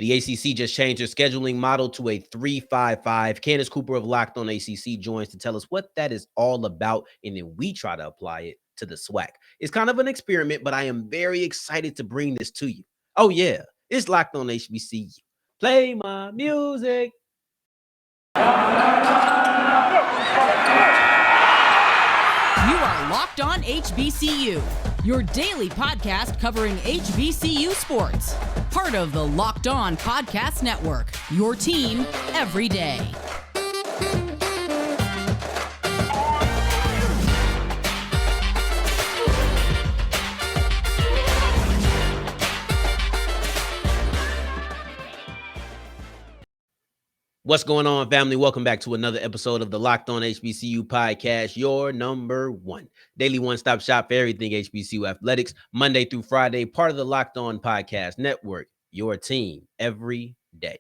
The ACC just changed their scheduling model to a 3-5-5. Candace Cooper of Locked On ACC joins to tell us what that is all about, and then we try to apply it to the SWAC. It's kind of an experiment, but I am very excited to bring this to you. Oh, yeah, it's Locked On HBCU. Play my music. You are Locked On HBCU, your daily podcast covering HBCU sports. Part of the Locked On Podcast Network, your team every day. What's going on, family? Welcome back to another episode of the Locked On HBCU podcast, your number one daily one-stop shop for everything HBCU athletics, Monday through Friday, part of the Locked On Podcast Network, your team every day.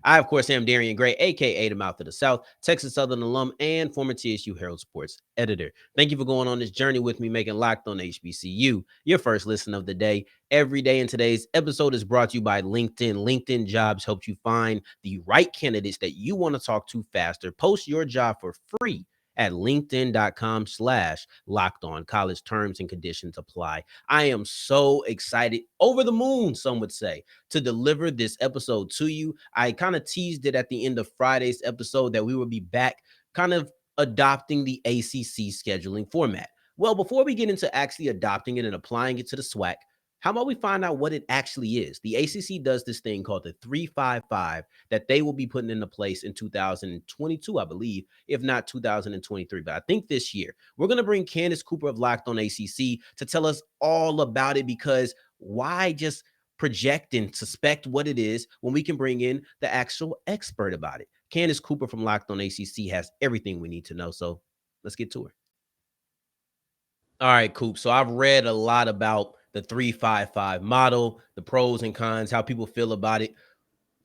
I, of course, am Darian Gray, a.k.a. the Mouth of the South, Texas Southern alum, and former TSU Herald Sports editor. Thank you for going on this journey with me, making Locked On HBCU your first listen of the day every day. And today's episode is brought to you by LinkedIn. LinkedIn Jobs helps you find the right candidates that you want to talk to faster. Post your job for free at linkedin.com/lockedon. College terms and conditions apply. I am so excited, over the moon, some would say, to deliver this episode to you. I kind of teased it at the end of Friday's episode that we will be back kind of adopting the ACC scheduling format. Well, before we get into actually adopting it and applying it to the SWAC, how about we find out what it actually is? The ACC does this thing called the 3-5-5 that they will be putting into place in 2022, I believe, if not 2023. But I think this year, we're going to bring Candace Cooper of Locked On ACC to tell us all about it, because why just project and suspect what it is when we can bring in the actual expert about it? Candace Cooper from Locked On ACC has everything we need to know. So let's get to her. All right, Coop. So I've read a lot about the 3-5-5 model, the pros and cons, how people feel about it.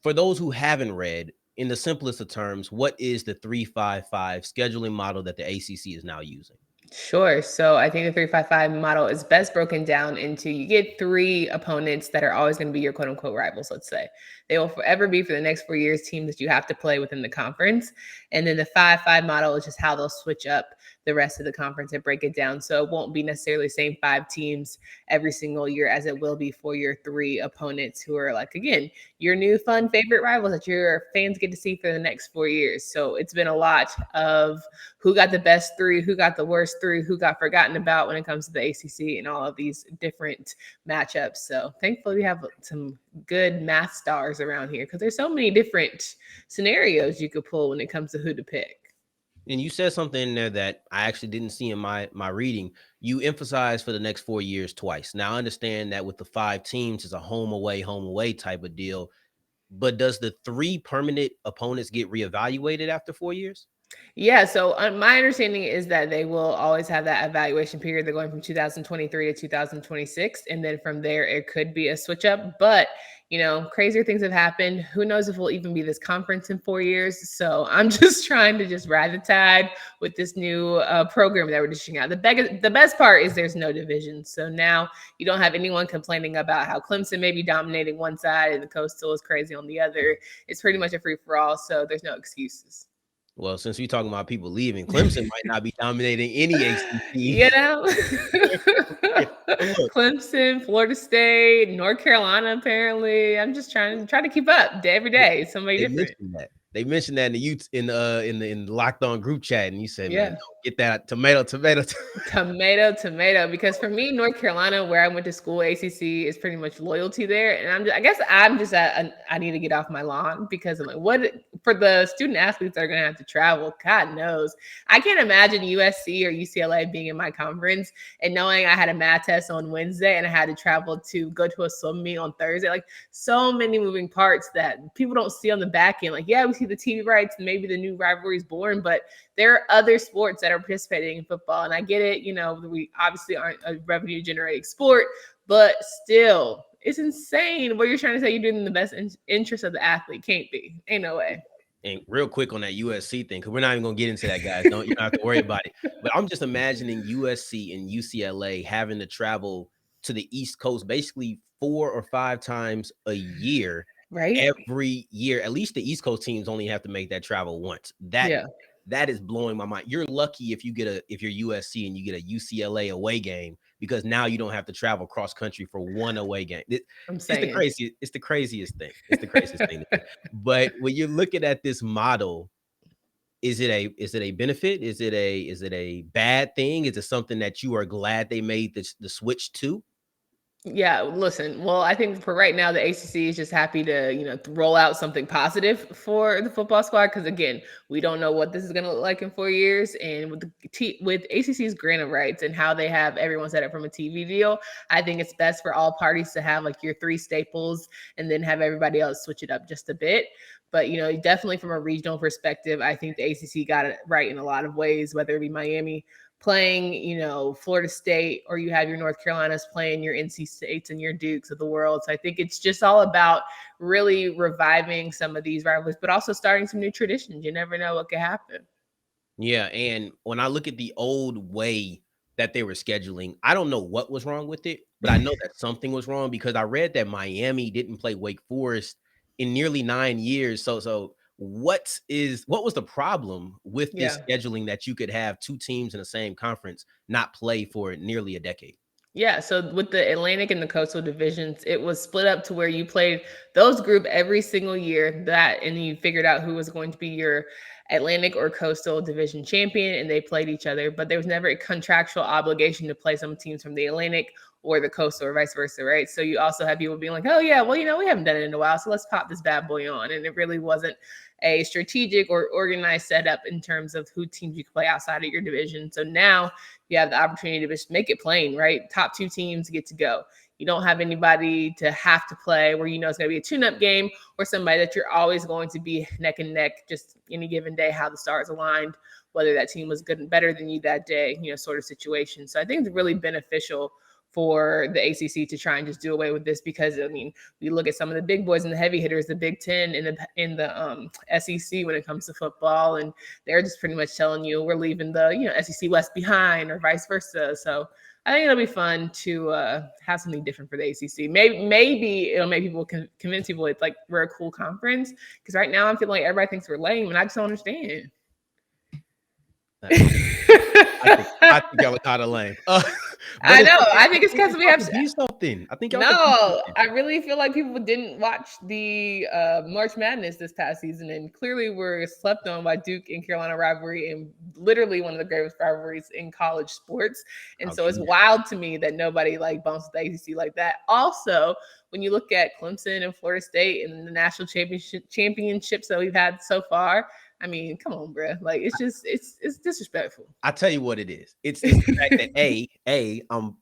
For those who haven't read, in the simplest of terms, what is the 3-5-5 scheduling model that the ACC is now using? Sure. So I think the 3-5-5 model is best broken down into, you get three opponents that are always going to be your quote unquote rivals, let's say. They will forever be, for the next 4 years, teams that you have to play within the conference. And then the 5-5 model is just how they'll switch up the rest of the conference and break it down. So it won't be necessarily the same 5 teams every single year as it will be for your 3 opponents who are, like, again, your new fun favorite rivals that your fans get to see for the next 4 years. So it's been a lot of who got the best 3, who got the worst 3, who got forgotten about when it comes to the ACC and all of these different matchups. So thankfully we have some good math stars around here, because there's so many different scenarios you could pull when it comes to who to pick. And you said something in there that I actually didn't see in my reading. You emphasized for the next 4 years twice. Now, I understand that with the 5 teams, it's a home away type of deal. But does the 3 permanent opponents get reevaluated after 4 years? Yeah, so my understanding is that they will always have that evaluation period. They're going from 2023 to 2026. And then from there, it could be a switch up. But, you know, crazier things have happened. Who knows if we'll even be this conference in 4 years. So I'm just trying to just ride the tide with this new program that we're dishing out. The best part is there's no division. So now you don't have anyone complaining about how Clemson may be dominating one side and the Coastal is crazy on the other. It's pretty much a free-for-all. So there's no excuses. Well, since we're talking about people leaving, Clemson might not be dominating any ACC. You know? Clemson, Florida State, North Carolina, apparently. I'm just trying to keep up every day. Somebody different. They mentioned that in the Locked On group chat, and you said, yeah, man, don't get that tomato. Because for me, North Carolina, where I went to school, ACC is pretty much loyalty there. And I guess I'm just I need to get off my lawn, because I'm like, what for the student athletes that are going to have to travel? God knows. I can't imagine USC or UCLA being in my conference and knowing I had a math test on Wednesday and I had to travel to go to a swim meet on Thursday. Like, so many moving parts that people don't see on the back end. Like, yeah, we see the TV rights and maybe the new rivalries born, but there are other sports that are participating in football. And I get it, you know, we obviously aren't a revenue generating sport, but still, it's insane what you're trying to say you're doing in the best interest of the athlete. Can't be. Ain't no way. And real quick on that USC thing, because we're not even going to get into that, guys. You don't have to worry about it. But I'm just imagining USC and UCLA having to travel to the East Coast basically 4 or 5 times a year. Right? every year. At least the East Coast teams only have to make that travel once. Yeah. That is blowing my mind. You're lucky if you're USC and you get a UCLA away game, because now you don't have to travel cross country for one away game. I'm It's the saying. craziest. It's the craziest thing. It's the craziest thing to me. But when you're looking at this model, is it a benefit? Is it a bad thing? Is it something that you are glad they made the switch to? Yeah, listen. Well, I think for right now, the ACC is just happy to, roll out something positive for the football squad. Because again, we don't know what this is going to look like in 4 years. And with with ACC's grant of rights and how they have everyone set up from a TV deal, I think it's best for all parties to have like your three staples and then have everybody else switch it up just a bit. But definitely from a regional perspective, I think the ACC got it right in a lot of ways, whether it be Miami playing, Florida State, or you have your North Carolinas playing your NC States and your Dukes of the world. So I think it's just all about really reviving some of these rivalries, but also starting some new traditions. You never know what could happen. Yeah, and when I look at the old way that they were scheduling, I don't know what was wrong with it, but I know that something was wrong, because I read that Miami didn't play Wake Forest in nearly 9 years. So what was the problem with this Yeah. scheduling, that you could have two teams in the same conference not play for nearly a decade? Yeah, so with the Atlantic and the Coastal divisions, it was split up to where you played those group every single year, that and you figured out who was going to be your Atlantic or Coastal division champion, and they played each other, but there was never a contractual obligation to play some teams from the Atlantic or the Coastal or vice versa, right? So you also have people being like, "Oh yeah, well, we haven't done it in a while, so let's pop this bad boy on." And it really wasn't a strategic or organized setup in terms of who teams you could play outside of your division. So now you have the opportunity to just make it plain, right? Top two teams get to go. You don't have anybody to have to play where it's going to be a tune-up game, or somebody that you're always going to be neck and neck just any given day, how the stars aligned, whether that team was good and better than you that day, sort of situation. So I think it's really beneficial for the ACC to try and just do away with this, because we look at some of the big boys and the heavy hitters, the Big Ten and the SEC when it comes to football, and they're just pretty much telling you we're leaving the SEC West behind, or vice versa. So I think it'll be fun to have something different for the ACC. Maybe it'll make people convince people it's like we're a cool conference, because right now I'm feeling like everybody thinks we're lame, and I just don't understand. I think y'all are kind of lame. I know. I think it's because we have do something. I think y'all no. I really feel like people didn't watch the March Madness this past season, and clearly we're slept on by Duke and Carolina rivalry, and literally one of the greatest rivalries in college sports. And so it's wild to me that nobody like bumps the ACC like that. Also, when you look at Clemson and Florida State and the national championships that we've had so far, I mean, come on, bro. Like, it's just it's disrespectful. I tell you what it is. It's the fact that I'm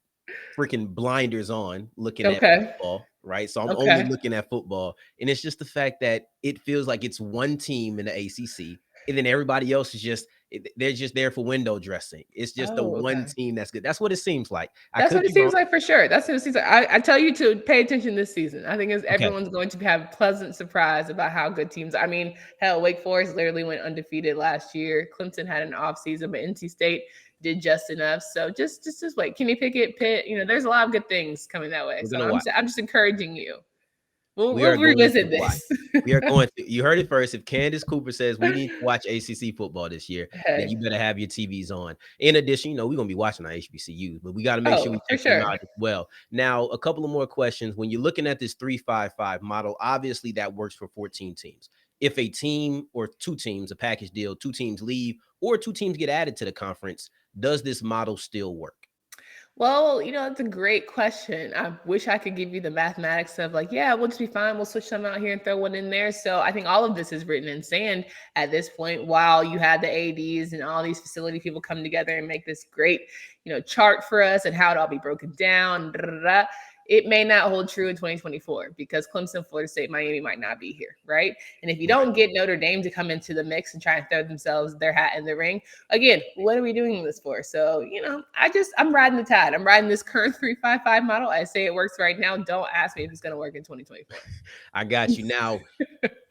freaking blinders on looking at football, right? So I'm only looking at football, and it's just the fact that it feels like it's one team in the ACC, and then everybody else is they're just there for window dressing. It's just the one team that's good. That's what it seems like. That's what it seems like, for sure. That's what it seems like. I tell you to pay attention this season. I think everyone's going to have a pleasant surprise about how good teams. I mean, hell, Wake Forest literally went undefeated last year. Clemson had an off season, but NC State did just enough. So just wait. Kenny Pickett, Pitt. There's a lot of good things coming that way. So I'm just encouraging you. We'll revisit this. We are going to. You heard it first. If Candace Cooper says we need to watch ACC football this year, then you better have your TVs on. In addition, we're going to be watching our HBCUs, but we got to make sure we check them out as well. Now, a couple of more questions. When you're looking at this 3-5-5 model, obviously that works for 14 teams. If a team or two teams, a package deal, two teams leave, or two teams get added to the conference, does this model still work? Well, it's a great question. I wish I could give you the mathematics of like, yeah, we'll just be fine. We'll switch some out here and throw one in there. So I think all of this is written in sand at this point, while you had the ADs and all these facility people come together and make this great, chart for us and how it all be broken down. It may not hold true in 2024 because Clemson, Florida State, Miami might not be here, right? And if you don't get Notre Dame to come into the mix and try and throw themselves their hat in the ring, again, what are we doing this for? So, I'm riding the tide. I'm riding this current 3-5-5 model. I say it works right now. Don't ask me if it's going to work in 2024. I got you. Now,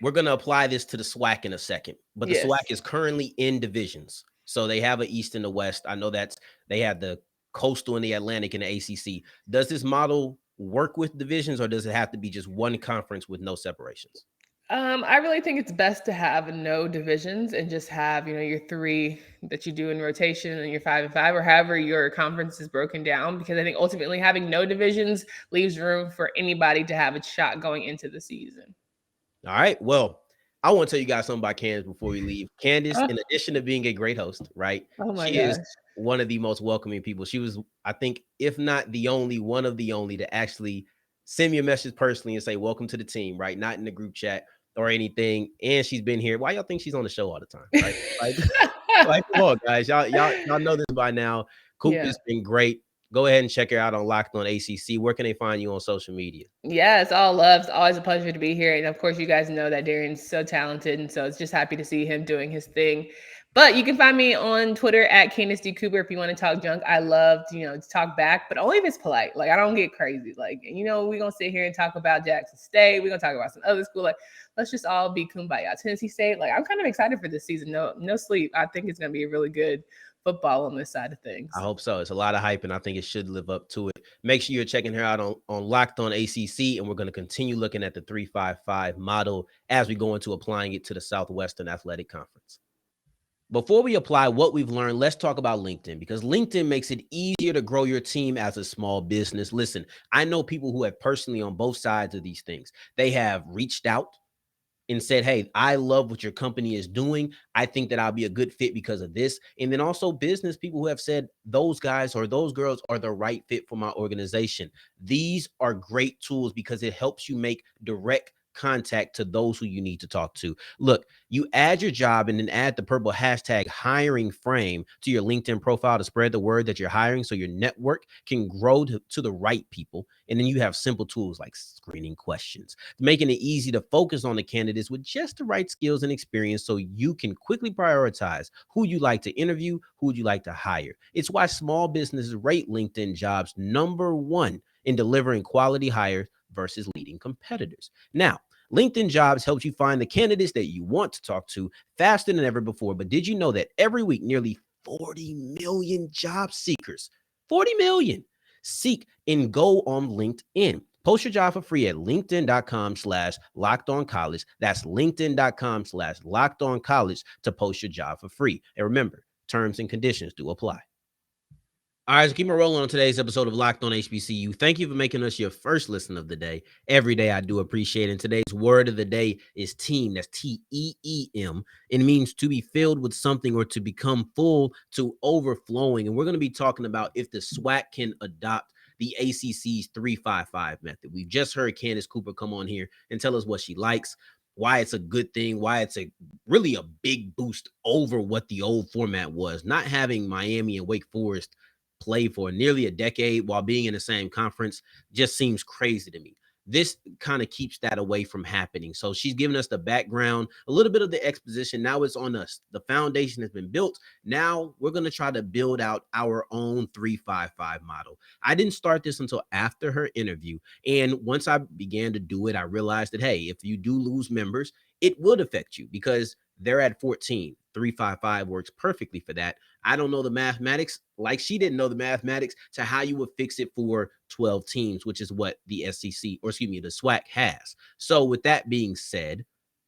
we're going to apply this to the SWAC in a second, but the SWAC is currently in divisions. So they have an East and a West. I know they have the Coastal and the Atlantic and the ACC. Does this model work with divisions, or does it have to be just one conference with no separations? I really think it's best to have no divisions and just have, your three that you do in rotation and your 5 and 5, or however your conference is broken down. Because I think ultimately having no divisions leaves room for anybody to have a shot going into the season. All right. Well, I want to tell you guys something about Candace before we leave. Candace, Oh, in addition to being a great host, right? oh my She is gosh. one of the most welcoming people. She was, I think, if not the only, one of the only to actually send me a message personally and say, welcome to the team, right? Not in the group chat or anything. And she's been here. Why y'all think she's on the show all the time, right? Like, come on, guys. Y'all know this by now. Coop Yeah. has been great. Go ahead and check her out on Locked On ACC. Where can they find you on social media? Yeah, it's all love. It's always a pleasure to be here. And of course, you guys know that Darian's so talented. And so it's just happy to see him doing his thing. But you can find me on Twitter at Candace D. Cooper if you want to talk junk. I love to talk back, but only if it's polite. Like, I don't get crazy. Like, we're going to sit here and talk about Jackson State. We're going to talk about some other school. Like, let's just all be kumbaya. Tennessee State, like, I'm kind of excited for this season. No sleep. I think it's going to be a really good football on this side of I things. hope so. It's a lot of hype, and I think it should live up to it. Make sure you're checking her out on Locked On ACC, and we're going to continue looking at the 3-5-5 model as we go into applying it to the Southwestern Athletic Conference. Before we apply what we've learned, let's talk about LinkedIn, because LinkedIn makes it easier to grow your team as a small business. Listen, I know people who have personally on both sides of these things. They have reached out and said, hey, I love what your company is doing. I think that I'll be a good fit because of this. And then also business people who have said those guys or those girls are the right fit for my organization. These are great tools because it helps you make direct contact to those who you need to talk to. Look, you add your job and then add the purple hashtag hiring frame to your LinkedIn profile to spread the word that you're hiring so your network can grow to the right people. And then you have simple tools like screening questions, making it easy to focus on the candidates with just the right skills and experience so you can quickly prioritize who you like to interview, who you like to hire. It's why small businesses rate LinkedIn jobs #1 in delivering quality hires versus leading competitors. Now, LinkedIn Jobs helps you find the candidates that you want to talk to faster than ever before. But did you know that every week, nearly 40 million job seekers, 40 million, seek and go on LinkedIn? Post your job for free at linkedin.com/lockedoncollege. That's linkedin.com/lockedoncollege to post your job for free. And remember, terms and conditions do apply. All right, so keep it rolling on today's episode of Locked On HBCU. Thank you for making us your first listen of the day. Every day I do appreciate it. And today's word of the day is team. That's TEEM. It means to be filled with something or to become full to overflowing. And we're going to be talking about if the SWAC can adopt the ACC's 3-5-5 method. We've just heard Candace Cooper come on here and tell us what she likes, why it's a good thing, why it's really a big boost over what the old format was. Not having Miami and Wake Forest play for nearly a decade while being in the same conference just seems crazy to me. This kind of keeps that away from happening. So she's giving us the background, a little bit of the exposition. Now it's on us. The foundation has been built. Now we're going to try to build out our own 3-5-5 model. I didn't start this until after her interview. And once I began to do it, I realized that, hey, if you do lose members, it would affect you because they're at 14. 3-5-5 works perfectly for that. I don't know the mathematics, like she didn't know the mathematics to how you would fix it for 12 teams, which is what the SEC, or excuse me, the SWAC has. So with that being said,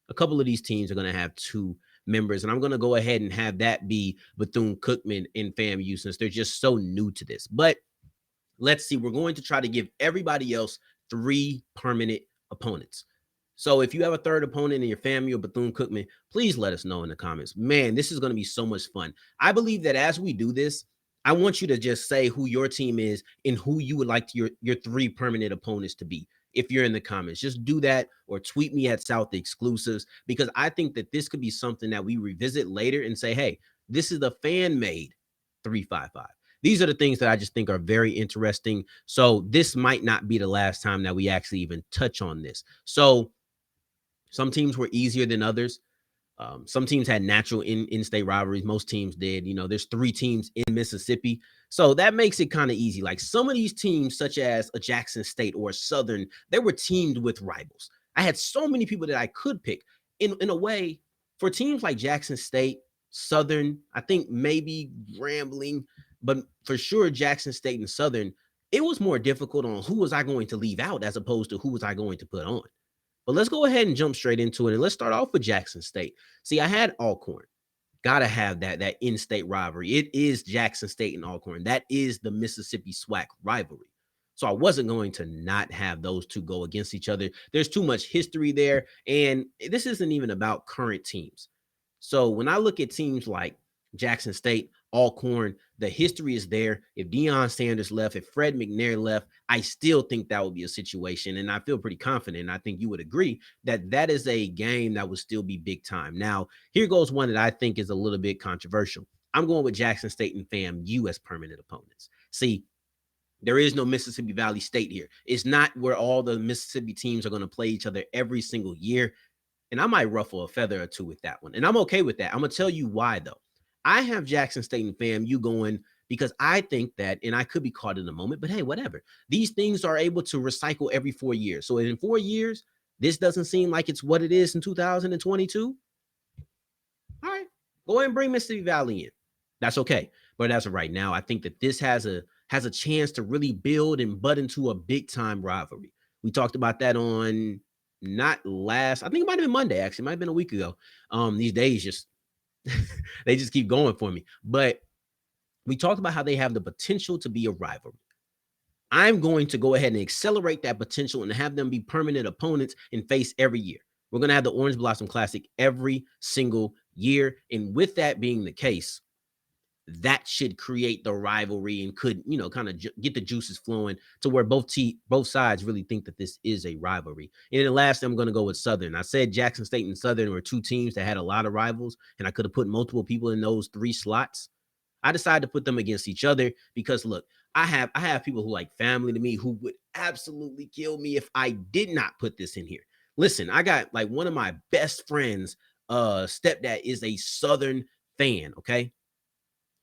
a couple of these teams are going to have 2 members, and I'm going to go ahead and have that be Bethune-Cookman and FAMU since they're just so new to this. But let's see, we're going to try to give everybody else 3 permanent opponents. So if you have a third opponent in your family or Bethune-Cookman, please let us know in the comments. Man, this is going to be so much fun. I believe that as we do this, I want you to just say who your team is and who you would like your 3 permanent opponents to be. If you're in the comments, just do that or tweet me at South Exclusives, because I think that this could be something that we revisit later and say, hey, this is the fan-made 3-5-5. These are the things that I just think are very interesting. So this might not be the last time that we actually even touch on this. So some teams were easier than others. Some teams had natural in-state rivalries. Most teams did. There's 3 teams in Mississippi. So that makes it kind of easy. Like some of these teams, such as a Jackson State or a Southern, they were teamed with rivals. I had so many people that I could pick. In a way, for teams like Jackson State, Southern, I think maybe Grambling, but for sure Jackson State and Southern, it was more difficult on who was I going to leave out as opposed to who was I going to put on. But let's go ahead and jump straight into it. And let's start off with Jackson State. See, I had Alcorn. Gotta have that in-state rivalry. It is Jackson State and Alcorn. That is the Mississippi SWAC rivalry. So I wasn't going to not have those two go against each other. There's too much history there. And this isn't even about current teams. So when I look at teams like Jackson State, Alcorn, the history is there. If Deion Sanders left, if Fred McNair left, I still think that would be a situation. And I feel pretty confident. I think you would agree that that is a game that would still be big time. Now, here goes one that I think is a little bit controversial. I'm going with Jackson State and FAMU as permanent opponents. See, there is no Mississippi Valley State here. It's not where all the Mississippi teams are going to play each other every single year. And I might ruffle a feather or two with that one. And I'm okay with that. I'm going to tell you why, though. I have Jackson State and FAMU going because I think that, and I could be caught in a moment, but hey, whatever. These things are able to recycle every 4 years. So in 4 years, this doesn't seem like it's what it is in 2022. All right, go ahead and bring Mississippi Valley in. That's okay. But as of right now, I think that this has a chance to really build and butt into a big time rivalry. We talked about that on I think it might have been Monday, actually. It might have been a week ago. These days just they just keep going for me. But we talked about how they have the potential to be a rivalry. I'm going to go ahead and accelerate that potential and have them be permanent opponents and face every year. We're going to have the Orange Blossom Classic every single year. And with that being the case, that should create the rivalry and could, kind of get the juices flowing to where both sides really think that this is a rivalry. And then lastly, I'm going to go with Southern. I said Jackson State and Southern were two teams that had a lot of rivals, and I could have put multiple people in those 3 slots. I decided to put them against each other because, look, I have people who like family to me who would absolutely kill me if I did not put this in here. Listen, I got like one of my best friends, stepdad is a Southern fan, okay?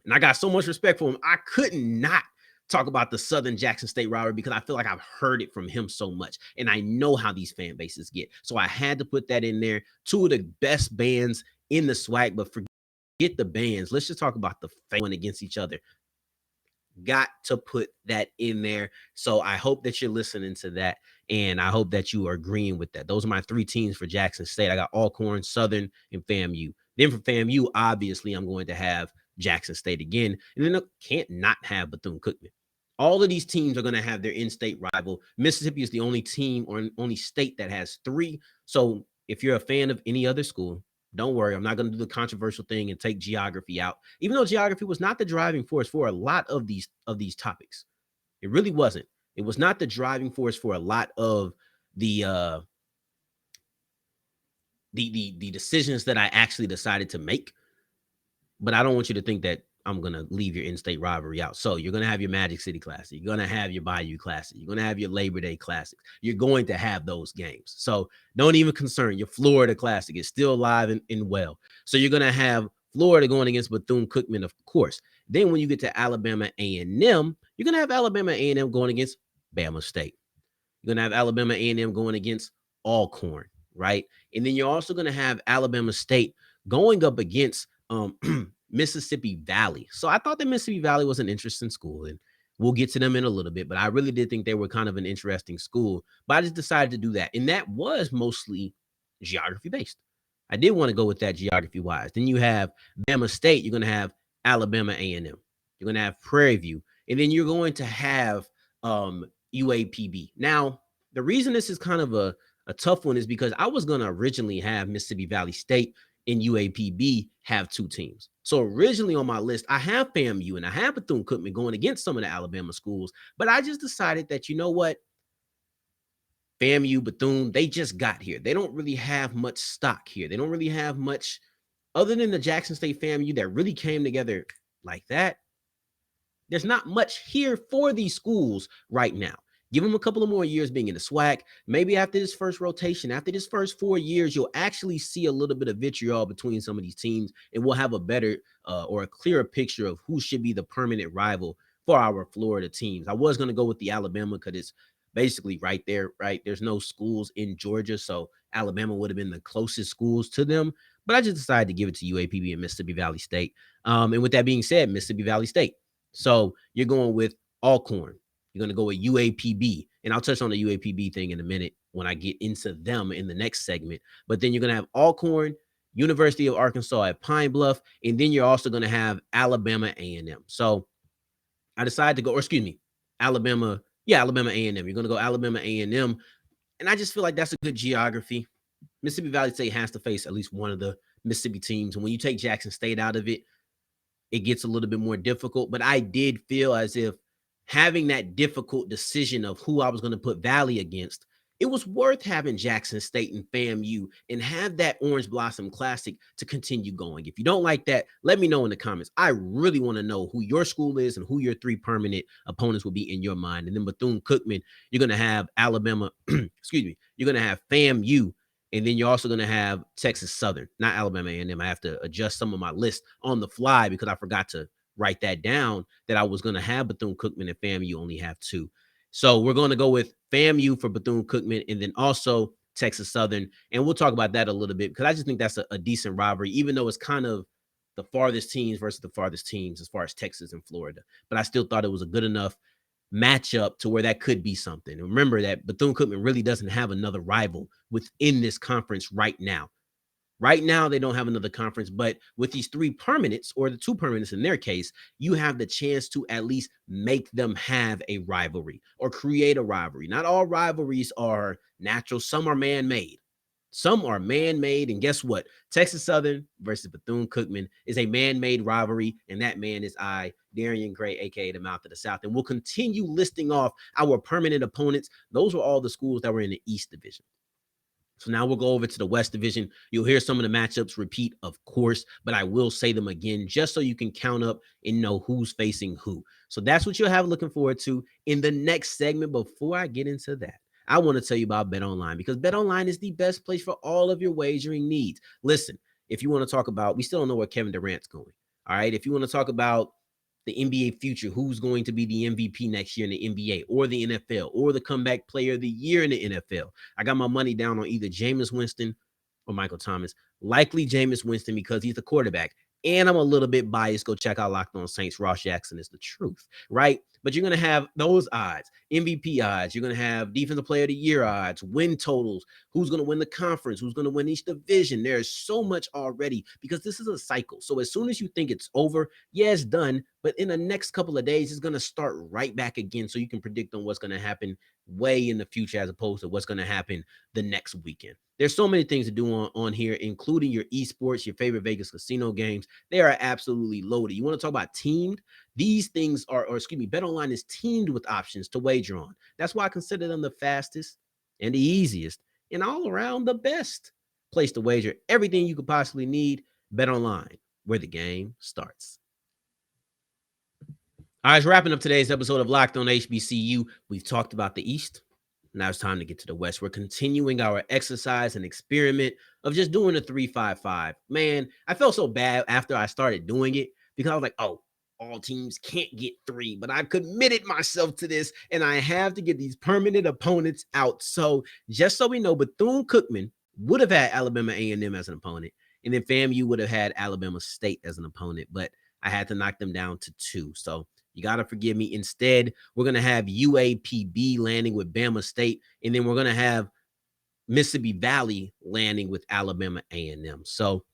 And I got so much respect for him. I could not talk about the Southern Jackson State rivalry because I feel like I've heard it from him so much. And I know how these fan bases get. So I had to put that in there. 2 of the best bands in the SWAC, but forget the bands. Let's just talk about the fan against each other. Got to put that in there. So I hope that you're listening to that. And I hope that you are agreeing with that. Those are my 3 teams for Jackson State. I got Alcorn, Southern, and FAMU. Then for FAMU, obviously, I'm going to have Jackson State again. And then I can't not have Bethune-Cookman. All of these teams are going to have their in-state rival. Mississippi is the only team or only state that has 3. So if you're a fan of any other school, don't worry. I'm not going to do the controversial thing and take geography out, even though geography was not the driving force for a lot of these topics. It really wasn't. It was not the driving force for a lot of the decisions that I actually decided to make. But I don't want you to think that I'm going to leave your in-state rivalry out. So you're going to have your Magic City Classic. You're going to have your Bayou Classic. You're going to have your Labor Day Classics. You're going to have those games. So don't even concern. Your Florida Classic is still alive and well. So you're going to have Florida going against Bethune-Cookman, of course. Then when you get to Alabama A&M, you're going to have Alabama A&M going against Bama State. You're going to have Alabama A&M going against Alcorn, right? And then you're also going to have Alabama State going up against Mississippi Valley. So I thought that Mississippi Valley was an interesting school, and we'll get to them in a little bit, but I really did think they were kind of an interesting school, but I just decided to do that. And that was mostly geography based. I did want to go with that geography wise. Then you have Bama State. You're going to have Alabama A&M. You're going to have Prairie View, and then you're going to have UAPB. Now, the reason this is kind of a tough one is because I was going to originally have Mississippi Valley State and UAPB have 2 teams. So originally on my list, I have FAMU and I have Bethune-Cookman going against some of the Alabama schools, but I just decided that, you know what? FAMU, Bethune, they just got here. They don't really have much stock here. They don't really have much other than the Jackson State FAMU that really came together like that. There's not much here for these schools right now. Give them a couple of more years being in the SWAC. Maybe after this first rotation, after this first 4 years, you'll actually see a little bit of vitriol between some of these teams, and we'll have a better or a clearer picture of who should be the permanent rival for our Florida teams. I was going to go with the Alabama because it's basically right there, right? There's no schools in Georgia, so Alabama would have been the closest schools to them. But I just decided to give it to UAPB and Mississippi Valley State. And with that being said, Mississippi Valley State. So you're going with Alcorn, You're going to go with UAPB. And I'll touch on the UAPB thing in a minute when I get into them in the next segment. But then you're going to have Alcorn, University of Arkansas at Pine Bluff, and then you're also going to have Alabama A&M. So I decided to go, or excuse me, Alabama A&M. You're going to go Alabama A&M. And I just feel like that's a good geography. Mississippi Valley State has to face at least one of the Mississippi teams. And when you take Jackson State out of it, it gets a little bit more difficult. But I did feel as if having that difficult decision of who I was going to put Valley against, it was worth having Jackson State and FAMU and have that Orange Blossom Classic to continue going. If you don't like that, let me know in the comments. I really want to know who your school is and who your 3 permanent opponents will be in your mind. And then Bethune-Cookman, you're going to have Alabama, excuse me, you're going to have FAMU, and then you're also going to have Texas Southern, not Alabama A&M. I have to adjust some of my list on the fly because I forgot to write that down, that I was going to have Bethune-Cookman and FAMU only have 2. So we're going to go with FAMU for Bethune-Cookman and then also Texas Southern. And we'll talk about that a little bit because I just think that's a decent rivalry, even though it's kind of the farthest teams versus the farthest teams as far as Texas and Florida. But I still thought it was a good enough matchup to where that could be something. And remember that Bethune-Cookman really doesn't have another rival within this conference right now. Right now, they don't have another conference, but with these 3 permanents, or the 2 permanents in their case, you have the chance to at least make them have a rivalry or create a rivalry. Not all rivalries are natural. Some are man-made. Some are man-made, and guess what? Texas Southern versus Bethune-Cookman is a man-made rivalry, and that man is I, Darian Gray, a.k.a. the Mouth of the South. And we'll continue listing off our permanent opponents. Those were all the schools that were in the East Division. So now we'll go over to the West Division. You'll hear some of the matchups repeat, of course, but I will say them again just so you can count up and know who's facing who. So that's what you'll have looking forward to in the next segment. Before I get into that, I want to tell you about BetOnline because BetOnline is the best place for all of your wagering needs. Listen, if you want to talk about, we still don't know where Kevin Durant's going. All right. If you want to talk about the NBA future, who's going to be the MVP next year in the NBA or the NFL or the comeback player of the year in the NFL, I got my money down on either Jameis Winston or Michael Thomas. Likely Jameis Winston because he's the quarterback. And I'm a little bit biased. Go check out Locked On Saints. Ross Jackson is the truth, right? But you're going to have those odds, MVP odds. You're going to have Defensive Player of the Year odds, win totals, who's going to win the conference, who's going to win each division. There's so much already because this is a cycle. So as soon as you think it's over, yeah, it's done. But in the next couple of days, it's going to start right back again so you can predict on what's going to happen way in the future as opposed to what's going to happen the next weekend. There's so many things to do on here, including your esports, your favorite Vegas casino games. They are absolutely loaded. You want to talk about teamed? These things are, or excuse me, BetOnline is teamed with options to wager on. That's why I consider them the fastest and the easiest and all around the best place to wager everything you could possibly need. BetOnline, where the game starts. All right, wrapping up today's episode of Locked On HBCU. We've talked about the East. Now it's time to get to the West. We're continuing our exercise and experiment of just doing a 3-5-5. Man, I felt so bad after I started doing it because I was like, oh, all teams can't get 3, but I've committed myself to this and I have to get these permanent opponents out. So just so we know, Bethune-Cookman would have had Alabama A&M as an opponent, and then FAMU would have had Alabama State as an opponent, but I had to knock them down to 2. So you got to forgive me. Instead, we're going to have UAPB landing with Bama State, and then we're going to have Mississippi Valley landing with Alabama A&M. So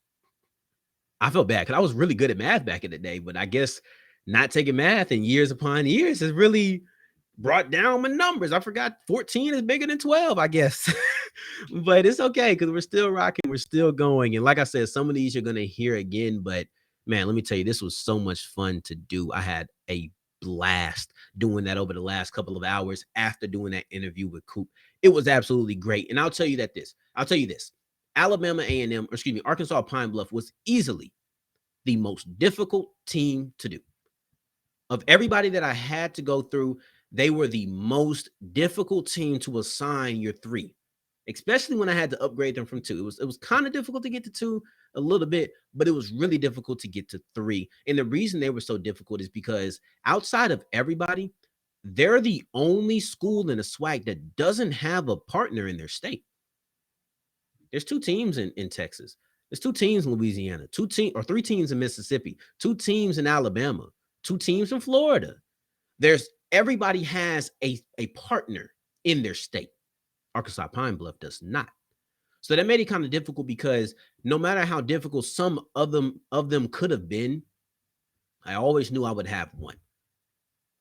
I felt bad because I was really good at math back in the day, but I guess not taking math in years upon years has really brought down my numbers. I forgot 14 is bigger than 12, I guess. But it's okay because we're still rocking. We're still going. And like I said, some of these you're going to hear again, but man, let me tell you, this was so much fun to do. I had a blast doing that over the last couple of hours after doing that interview with Coop. It was absolutely great. And I'll tell you this. Alabama A&M, or excuse me, Arkansas Pine Bluff was easily the most difficult team to do. Of everybody that I had to go through, they were the most difficult team to assign your 3. Especially when I had to upgrade them from 2. It was kind of difficult to get to 2 a little bit, but it was really difficult to get to 3. And the reason they were so difficult is because outside of everybody, they're the only school in the SWAC that doesn't have a partner in their state. There's 2 teams in Texas. There's 2 teams in Louisiana, 3 teams in Mississippi, 2 teams in Alabama, 2 teams in Florida. There's everybody has a partner in their state. Arkansas Pine Bluff does not. So that made it kind of difficult because no matter how difficult some of them could have been, I always knew I would have one.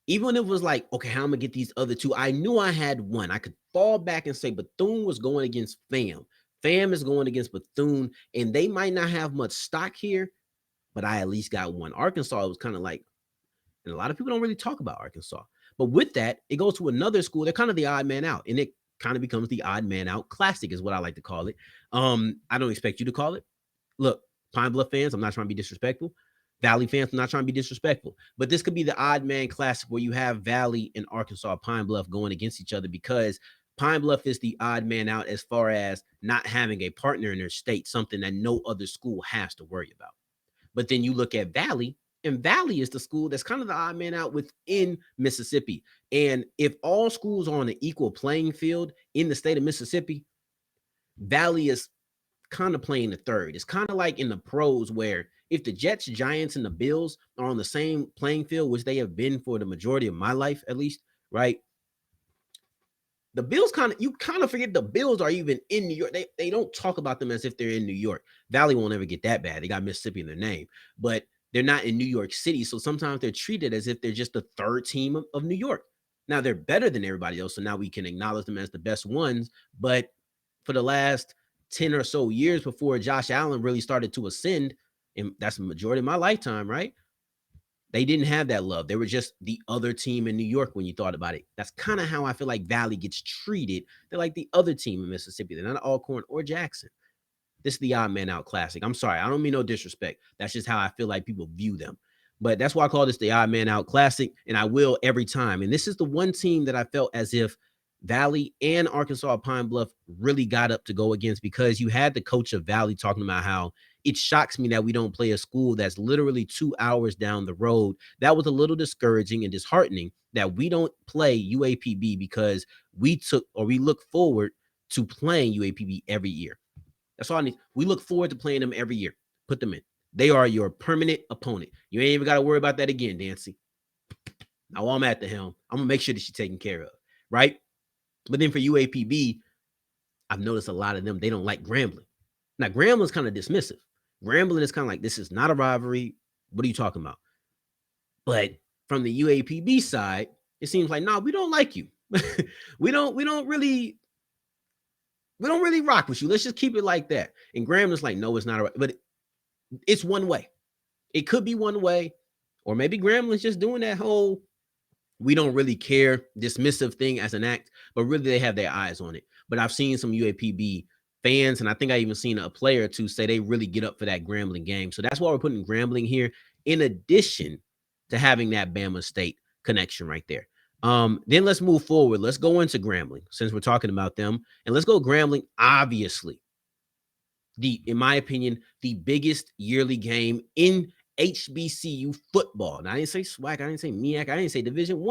Even when it was like, okay, how am I gonna get these other two? I knew I had one. I could fall back and say Bethune was going against FAM. FAM is going against Bethune, and they might not have much stock here, but I at least got one. Arkansas was kind of like, and a lot of people don't really talk about Arkansas. But with that, it goes to another school. They're kind of the odd man out, and it kind of becomes the odd man out classic, is what I like to call it. I don't expect you to call it. Look, Pine Bluff fans, I'm not trying to be disrespectful. Valley fans, I'm not trying to be disrespectful. But this could be the odd man classic where you have Valley and Arkansas Pine Bluff going against each other because Pine Bluff is the odd man out as far as not having a partner in their state, something that no other school has to worry about. But then you look at Valley, and Valley is the school that's kind of the odd man out within Mississippi. And if all schools are on an equal playing field in the state of Mississippi, Valley is kind of playing the third. It's kind of like in the pros where if the Jets, Giants, and the Bills are on the same playing field, which they have been for the majority of my life, at least, right? The Bills you kind of forget the Bills are even in New York. They don't talk about them as if they're in New York. Valley won't ever get that bad. They got Mississippi in their name, but they're not in New York City. So sometimes they're treated as if they're just the third team of New York. Now they're better than everybody else. So now we can acknowledge them as the best ones. But for the last 10 or so years before Josh Allen really started to ascend, and that's the majority of my lifetime, right? They didn't have that love. They were just the other team in New York when you thought about it. That's kind of how I feel like Valley gets treated. They're like the other team in Mississippi. They're not Alcorn or Jackson. This is the odd man out classic. I'm sorry. I don't mean no disrespect. That's just how I feel like people view them. But that's why I call this the odd man out classic. And I will every time. And this is the one team that I felt as if Valley and Arkansas Pine Bluff really got up to go against, because you had the coach of Valley talking about how it shocks me that we don't play a school that's literally 2 hours down the road. That was a little discouraging and disheartening that we don't play UAPB because we look forward to playing UAPB every year. That's all I need. We look forward to playing them every year. Put them in. They are your permanent opponent. You ain't even got to worry about that again, Dancy. Now while I'm at the helm, I'm going to make sure that she's taken care of, right? But then for UAPB, I've noticed a lot of them, they don't like Grambling. Now, Grambling's kind of dismissive. Grambling is kind of like, this is not a rivalry. What are you talking about? But from the UAPB side, it seems like, no, we don't like you. we don't really rock with you. Let's just keep it like that. And Grambling's like, no, it's not right. But it's one way. It could be one way. Or maybe Grambling's just doing that whole we don't really care dismissive thing as an act, but really they have their eyes on it. But I've seen some UAPB fans, and I think I even seen a player or two say they really get up for that Grambling game. So that's why we're putting Grambling here, in addition to having that Bama State connection right there. Then let's move forward. Let's go into Grambling since we're talking about them, and let's go Grambling. Obviously, in my opinion, the biggest yearly game in HBCU football. Now, I didn't say SWAC, I didn't say MEAC, I didn't say Division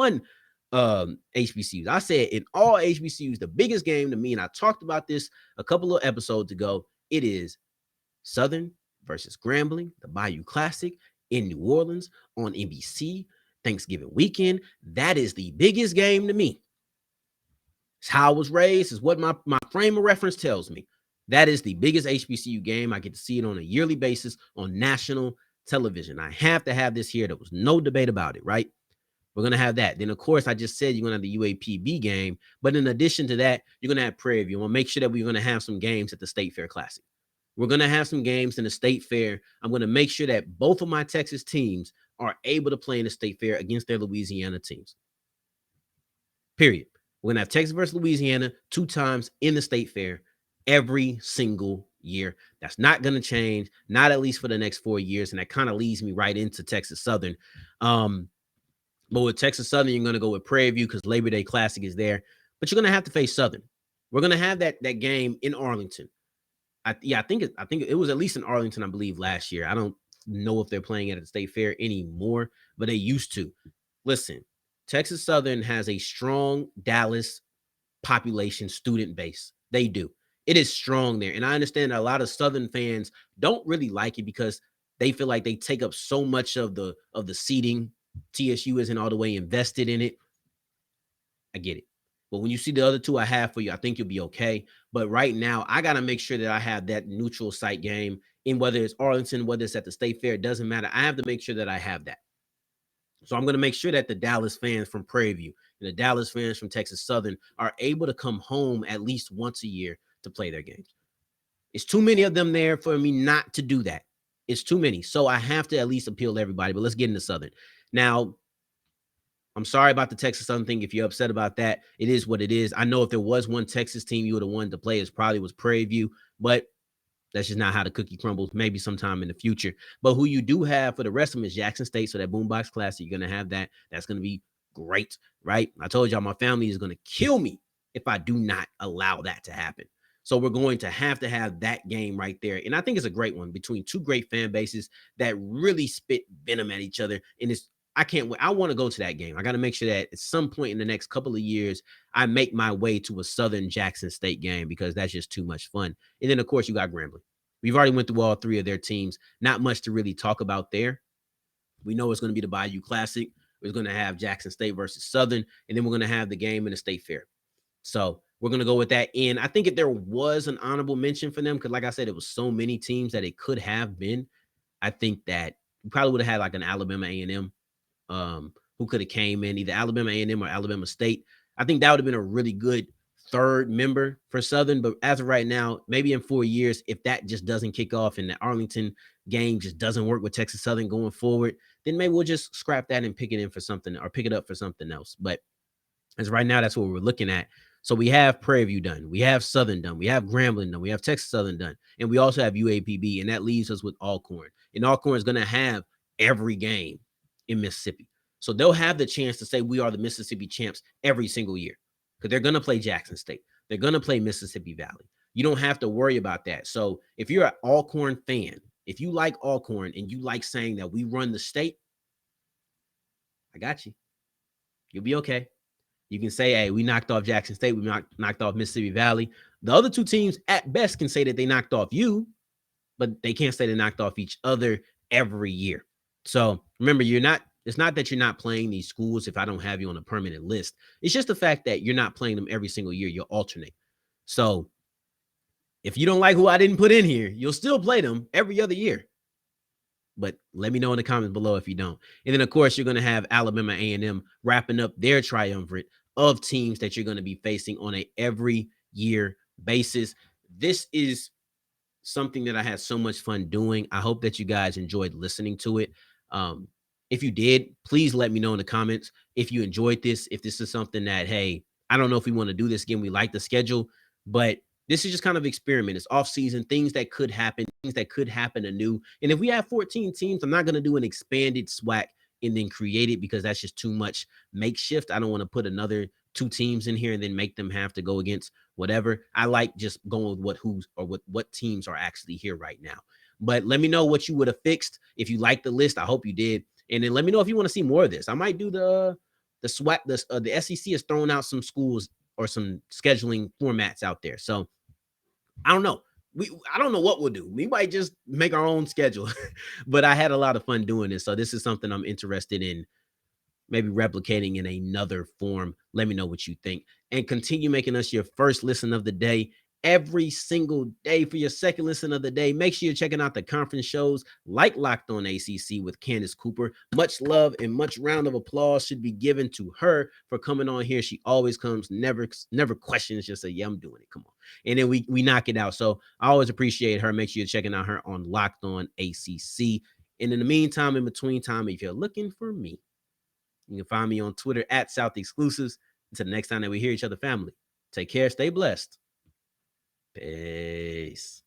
I HBCUs. I said in all HBCUs, the biggest game to me, and I talked about this a couple of episodes ago, it is Southern versus Grambling, the Bayou Classic in New Orleans on NBC, Thanksgiving weekend. That is the biggest game to me. It's how I was raised, is what my frame of reference tells me. That is the biggest HBCU game. I get to see it on a yearly basis on national television. I have to have this here. There was no debate about it, right? We're going to have that. Then, of course, I just said you're going to have the UAPB game. But in addition to that, you're going to have Prairie View. We'll make sure that we're going to have some games at the State Fair Classic. We're going to have some games in the State Fair. I'm going to make sure that both of my Texas teams are able to play in the State Fair against their Louisiana teams. Period. We're going to have Texas versus Louisiana 2 times in the State Fair every single year. That's not going to change, not at least for the next 4 years. And that kind of leads me right into Texas Southern. But with Texas Southern, you're going to go with Prairie View because Labor Day Classic is there. But you're going to have to face Southern. We're going to have that game in Arlington. I think it was at least in Arlington, I believe, last year. I don't know if they're playing at the State Fair anymore, but they used to. Listen, Texas Southern has a strong Dallas population student base. They do. It is strong there. And I understand that a lot of Southern fans don't really like it because they feel like they take up so much of the seating. TSU isn't all the way invested in it. I get it. But when you see the other two I have for you, I think you'll be okay. But right now, I got to make sure that I have that neutral site game. And whether it's Arlington, whether it's at the State Fair, it doesn't matter. I have to make sure that I have that. So I'm going to make sure that the Dallas fans from Prairie View and the Dallas fans from Texas Southern are able to come home at least once a year to play their games. It's too many of them there for me not to do that. It's too many. So I have to at least appeal to everybody. But let's get into Southern. Now, I'm sorry about the Texas Southern thing. If you're upset about that, it is what it is. I know if there was one Texas team you would have wanted to play, it probably was Prairie View, but that's just not how the cookie crumbles. Maybe sometime in the future. But who you do have for the rest of them is Jackson State. So that Boombox Classic, you're going to have that. That's going to be great, right? I told y'all my family is going to kill me if I do not allow that to happen. So we're going to have that game right there. And I think it's a great one between two great fan bases that really spit venom at each other. And I can't wait. I want to go to that game. I got to make sure that at some point in the next couple of years, I make my way to a Southern Jackson State game because that's just too much fun. And then, of course, you got Grambling. We've already went through all three of their teams. Not much to really talk about there. We know it's going to be the Bayou Classic. We're going to have Jackson State versus Southern, and then we're going to have the game in the State Fair. So we're going to go with that. And I think if there was an honorable mention for them, because like I said, it was so many teams that it could have been, I think that we probably would have had like an Alabama A&M who could have came in, either Alabama A&M or Alabama State. I think that would have been a really good third member for Southern. But as of right now, maybe in 4 years, if that just doesn't kick off and the Arlington game just doesn't work with Texas Southern going forward, then maybe we'll just scrap that and pick it in for something or pick it up for something else. But as right now, that's what we're looking at. So we have Prairie View done. We have Southern done. We have Grambling done. We have Texas Southern done. And we also have UAPB. And that leaves us with Alcorn. And Alcorn is going to have every game in Mississippi. So they'll have the chance to say we are the Mississippi champs every single year because they're going to play Jackson State. They're going to play Mississippi Valley. You don't have to worry about that. So if you're an Alcorn fan, if you like Alcorn and you like saying that we run the state, I got you. You'll be okay. You can say, hey, we knocked off Jackson State. We knocked off Mississippi Valley. The other two teams at best can say that they knocked off you, but they can't say they knocked off each other every year. So remember, it's not that you're not playing these schools if I don't have you on a permanent list. It's just the fact that you're not playing them every single year. You'll alternate. So if you don't like who I didn't put in here, you'll still play them every other year. But let me know in the comments below if you don't. And then, of course, you're going to have Alabama A&M wrapping up their triumvirate of teams that you're going to be facing on a every year basis. This is something that I had so much fun doing. I hope that you guys enjoyed listening to it. If you did, please let me know in the comments if you enjoyed this, if this is something that, hey, I don't know if we want to do this again. We like the schedule, but this is just kind of experiment. It's off season, things that could happen anew. And if we have 14 teams, I'm not going to do an expanded SWAC and then create it because that's just too much makeshift. I don't want to put another 2 teams in here and then make them have to go against whatever. I like just going with what teams are actually here right now. But let me know what you would have fixed. If you like the list, I hope you did. And then let me know if you want to see more of this. I might do the SWAC. The SEC has thrown out some schools or some scheduling formats out there. So I don't know. I don't know what we'll do. We might just make our own schedule, but I had a lot of fun doing this. So this is something I'm interested in maybe replicating in another form. Let me know what you think and continue making us your first listen of the day every single day for your second listen of the day. Make sure you're checking out the conference shows like Locked On ACC with Candace Cooper. Much love and much round of applause should be given to her for coming on here. She always comes, never questions, just say, yeah, I'm doing it. Come on. And then we knock it out. So I always appreciate her. Make sure you're checking out her on Locked On ACC. And in the meantime, in between time, if you're looking for me, you can find me on Twitter at South Exclusives. Until the next time that we hear each other, family, take care, stay blessed. Peace.